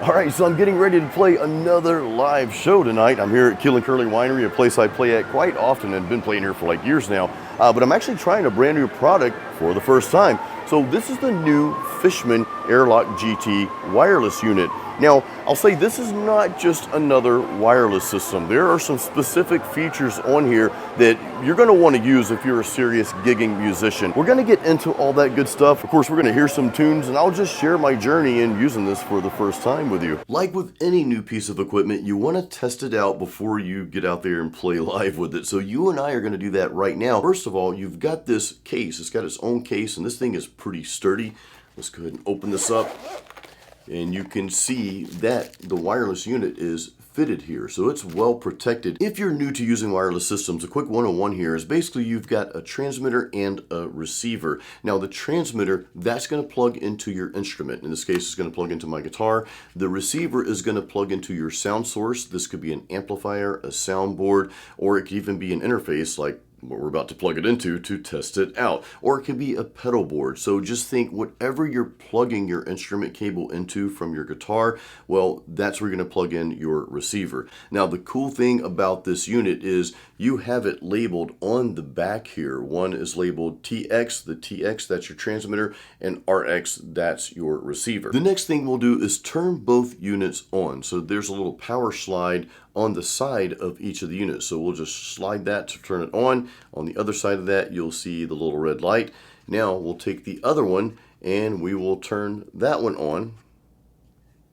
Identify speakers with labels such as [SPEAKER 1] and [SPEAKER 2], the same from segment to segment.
[SPEAKER 1] Alright, so I'm getting ready to play another live show tonight. I'm here at Keel and Curly Winery, a place I play at quite often and been playing here for like years now. But I'm actually trying a brand new product for the first time. So this is the new Fishman AirLock GT wireless unit. Now, I'll say this is not just another wireless system. There are some specific features on here that you're going to want to use if you're a serious gigging musician. We're going to get into all that good stuff. Of course, we're going to hear some tunes, and I'll just share my journey in using this for the first time with you. Like with any new piece of equipment, you want to test it out before you get out there and play live with it. So you and I are going to do that right now. First of all, you've got this case. It's got its own case, and this thing is pretty sturdy. Let's go ahead and open this up. And you can see that the wireless unit is fitted here, so it's well protected. If you're new to using wireless systems, a quick 101 here is basically you've got a transmitter and a receiver. Now the transmitter, that's going to plug into your instrument. In this case, it's going to plug into my guitar. The receiver is going to plug into your sound source. This could be an amplifier, a soundboard, or it could even be an interface like what we're about to plug it into to test it out. Or it could be a pedal board. So just think whatever you're plugging your instrument cable into from your guitar, well, that's where you're going to plug in your receiver. Now the cool thing about this unit is you have it labeled on the back here. One is labeled TX, the TX, that's your transmitter, and RX, that's your receiver. The next thing we'll do is turn both units on. So there's a little power slide on the side of each of the units. So we'll just slide that to turn it on. On the other side of that, you'll see the little red light. Now we'll take the other one and we will turn that one on.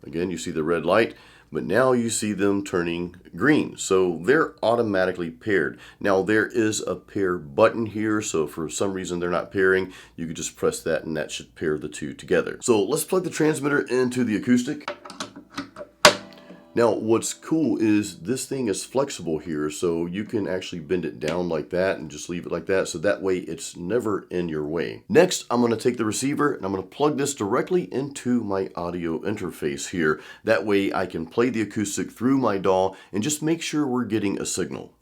[SPEAKER 1] Again, you see the red light, but now you see them turning green. So they're automatically paired. Now there is a pair button here, so for some reason they're not pairing, you could just press that and that should pair the two together. So let's plug the transmitter into the acoustic. Now what's cool is this thing is flexible here, so you can actually bend it down like that and just leave it like that, so that way it's never in your way. Next, I'm going to take the receiver and I'm going to plug this directly into my audio interface here. That way I can play the acoustic through my DAW and just make sure we're getting a signal.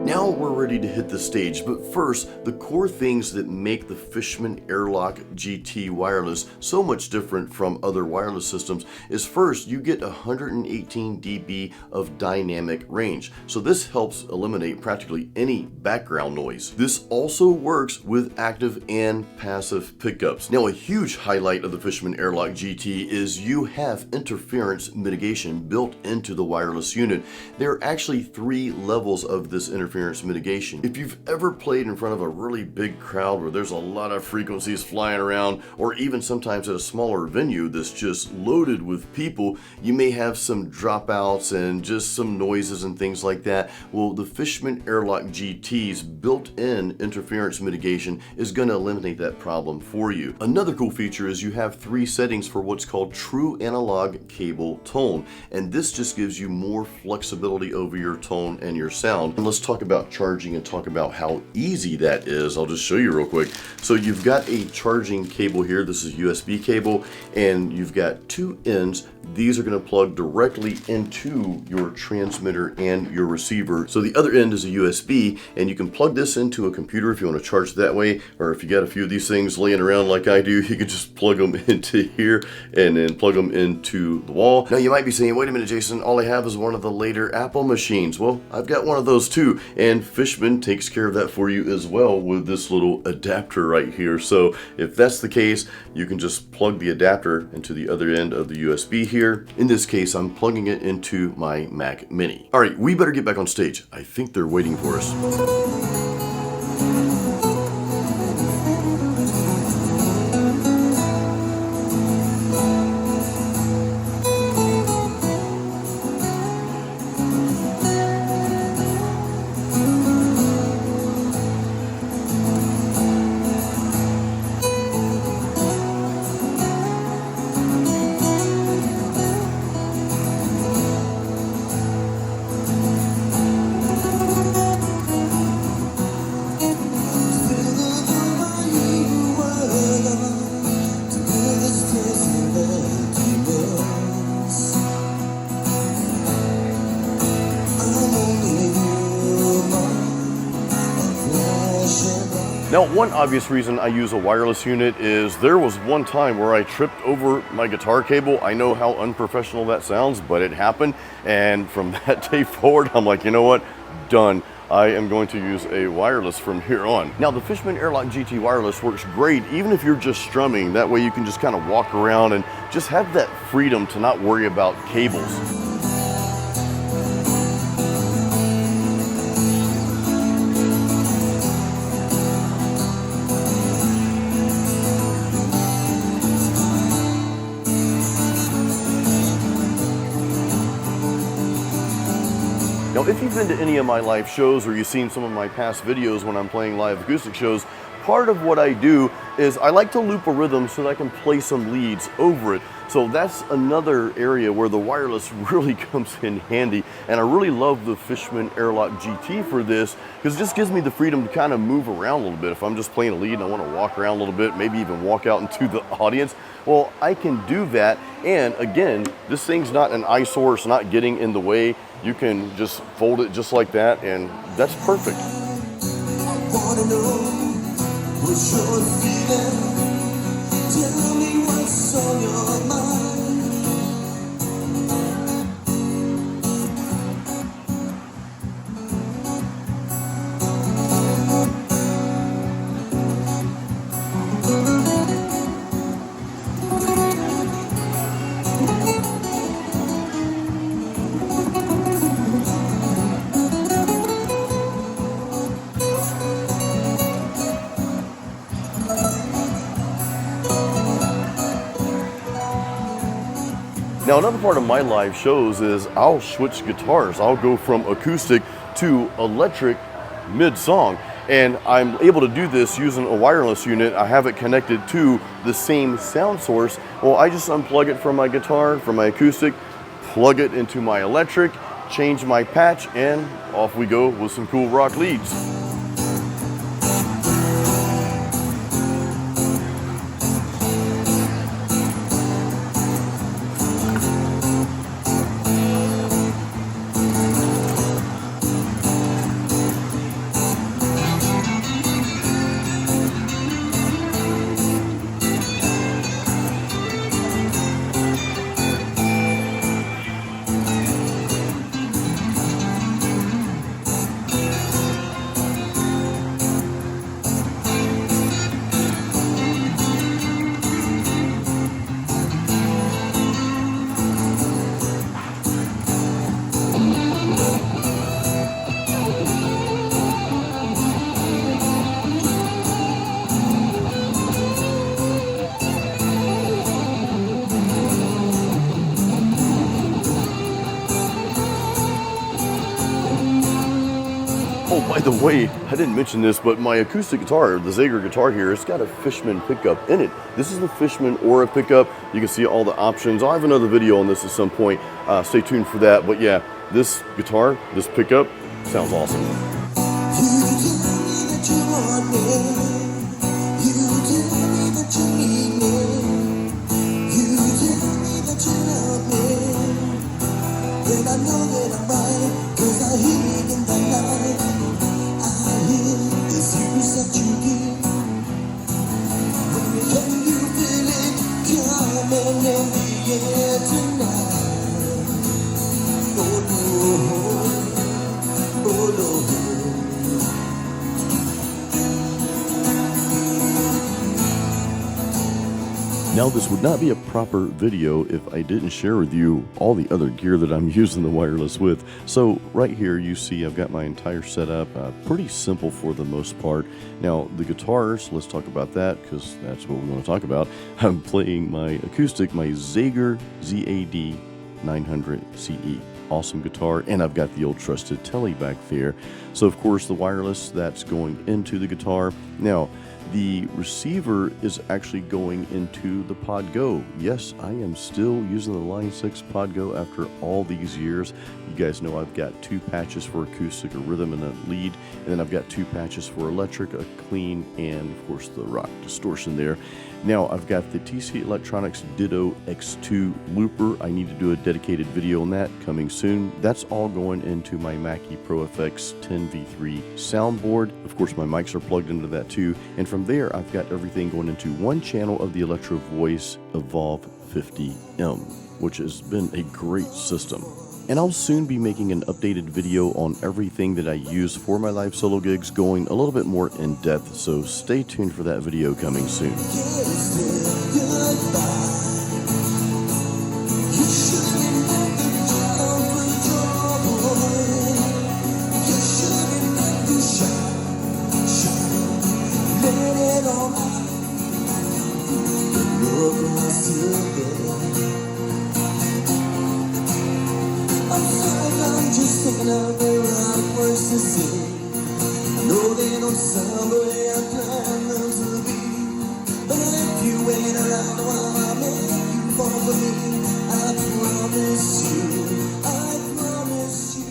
[SPEAKER 1] Now we're ready to hit the stage, but first, the core things that make the Fishman AirLock GT wireless so much different from other wireless systems is first, you get 118 dB of dynamic range. So this helps eliminate practically any background noise. This also works with active and passive pickups. Now a huge highlight of the Fishman AirLock GT is you have interference mitigation built into the wireless unit. There are actually 3 levels of this interference mitigation. If you've ever played in front of a really big crowd where there's a lot of frequencies flying around, or even sometimes at a smaller venue that's just loaded with people, you may have some dropouts and just some noises and things like that. Well, the Fishman AirLock GT's built-in interference mitigation is going to eliminate that problem for you. Another cool feature is you have 3 settings for what's called true analog cable tone, and this just gives you more flexibility over your tone and your sound. And let's talk about charging and talk about how easy that is. I'll just show you real quick. So you've got a charging cable here. This is USB cable, and you've got 2 ends. These are going to plug directly into your transmitter and your receiver. So the other end is a USB, and you can plug this into a computer if you want to charge it that way, or if you got a few of these things laying around like I do, you could just plug them into here and then plug them into the wall. Now you might be saying, wait a minute, Jason, all I have is one of the later Apple machines. Well, I've got one of those too, and Fishman takes care of that for you as well with this little adapter right here. So if that's the case, you can just plug the adapter into the other end of the USB here. In this case, I'm plugging it into my Mac Mini. All right, we better get back on stage. I think they're waiting for us. Now, one obvious reason I use a wireless unit is there was one time where I tripped over my guitar cable. I know how unprofessional that sounds, but it happened. And from that day forward, I'm like, you know what? Done. I am going to use a wireless from here on. Now, the Fishman AirLock GT wireless works great even if you're just strumming. That way you can just kind of walk around and just have that freedom to not worry about cables. Now, if you've been to any of my live shows or you've seen some of my past videos when I'm playing live acoustic shows, part of what I do is I like to loop a rhythm so that I can play some leads over it. So that's another area where the wireless really comes in handy. And I really love the Fishman AirLock GT for this because it just gives me the freedom to kind of move around a little bit. If I'm just playing a lead and I want to walk around a little bit, maybe even walk out into the audience, well, I can do that. And again, this thing's not an eyesore, it's not getting in the way. You can just fold it just like that, and that's perfect.
[SPEAKER 2] I wanna know what you're feeling. Tell me what's on your mind.
[SPEAKER 1] Now, another part of my live shows is I'll switch guitars. I'll go from acoustic to electric mid-song. And I'm able to do this using a wireless unit. I have it connected to the same sound source. Well, I just unplug it from my guitar, from my acoustic, plug it into my electric, change my patch, and off we go with some cool rock leads. Oh, by the way, I didn't mention this, but my acoustic guitar, the Zager guitar here, it's got a Fishman pickup in it. This is the Fishman Aura pickup. You can see all the options. I'll have another video on this at some point. Stay tuned for that. But yeah, this guitar, this pickup, sounds awesome. Now, this would not be a proper video if I didn't share with you all the other gear that I'm using the wireless with. So right here you see I've got my entire setup, pretty simple for the most part. Now the guitars, let's talk about that because that's what we're going to talk about. I'm playing my acoustic, my Zager ZAD 900 CE. Awesome guitar, and I've got the old trusted Telly back there. So of course the wireless, that's going into the guitar. Now The receiver is actually going into the Pod Go. Yes, I am still using the Line 6 Pod Go after all these years. You guys know I've got 2 patches for acoustic, a rhythm and a lead, and then I've got 2 patches for electric, a clean, and of course the rock distortion there. Now I've got the TC Electronics Ditto X2 looper. I need to do a dedicated video on that coming soon. That's all going into my Mackie Pro FX 10V3 soundboard. Of course my mics are plugged into that too. And from there I've got everything going into one channel of the Electro Voice Evolve 50M, which has been a great system. And I'll soon be making an updated video on everything that I use for my live solo gigs, going a little bit more in depth, so stay tuned for that video coming soon.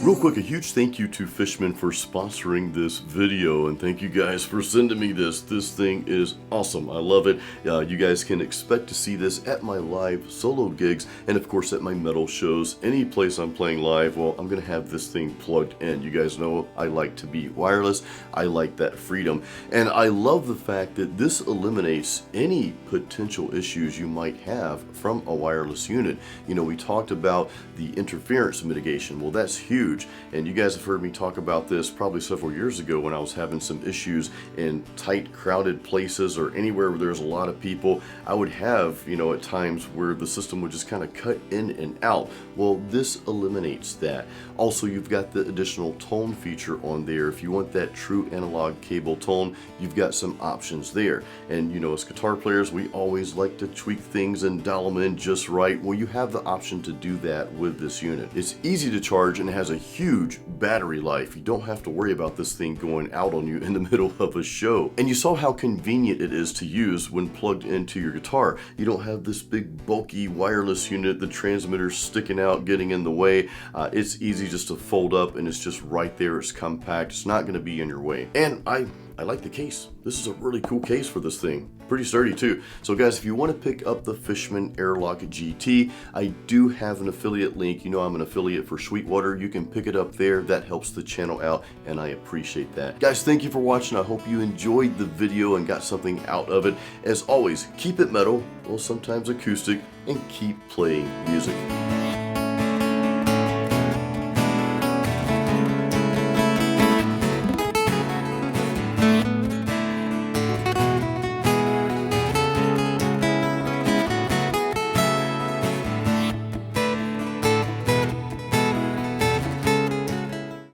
[SPEAKER 1] Real quick, a huge thank you to Fishman for sponsoring this video, and thank you guys for sending me this. This thing is awesome. I love it. You guys can expect to see this at my live solo gigs, and of course at my metal shows. Any place I'm playing live, well, I'm gonna have this thing plugged in. You guys know I like to be wireless. I like that freedom, and I love the fact that this eliminates any potential issues you might have from a wireless unit. You know, we talked about the interference mitigation. Well, that's huge. And you guys have heard me talk about this probably several years ago when I was having some issues in tight, crowded places or anywhere where there's a lot of people. I would have, you know, at times where the system would just kind of cut in and out. Well, this eliminates that. Also, you've got the additional tone feature on there. If you want that true analog cable tone, you've got some options there. And you know, as guitar players, we always like to tweak things and dial them in just right. Well, you have the option to do that with this unit. It's easy to charge and has a huge battery life. You don't have to worry about this thing going out on you in the middle of a show. And you saw how convenient it is to use when plugged into your guitar. You don't have this big bulky wireless unit, the transmitter sticking out, getting in the way. It's easy just to fold up, and it's just right there. It's compact. It's not going to be in your way. And I like the case. This is a really cool case for this thing. Pretty sturdy too. So guys, if you want to pick up the Fishman AirLock GT, I do have an affiliate link. You know I'm an affiliate for Sweetwater. You can pick it up there. That helps the channel out, and I appreciate that. Guys, thank you for watching. I hope you enjoyed the video and got something out of it. As always, keep it metal, well, sometimes acoustic, and keep playing music.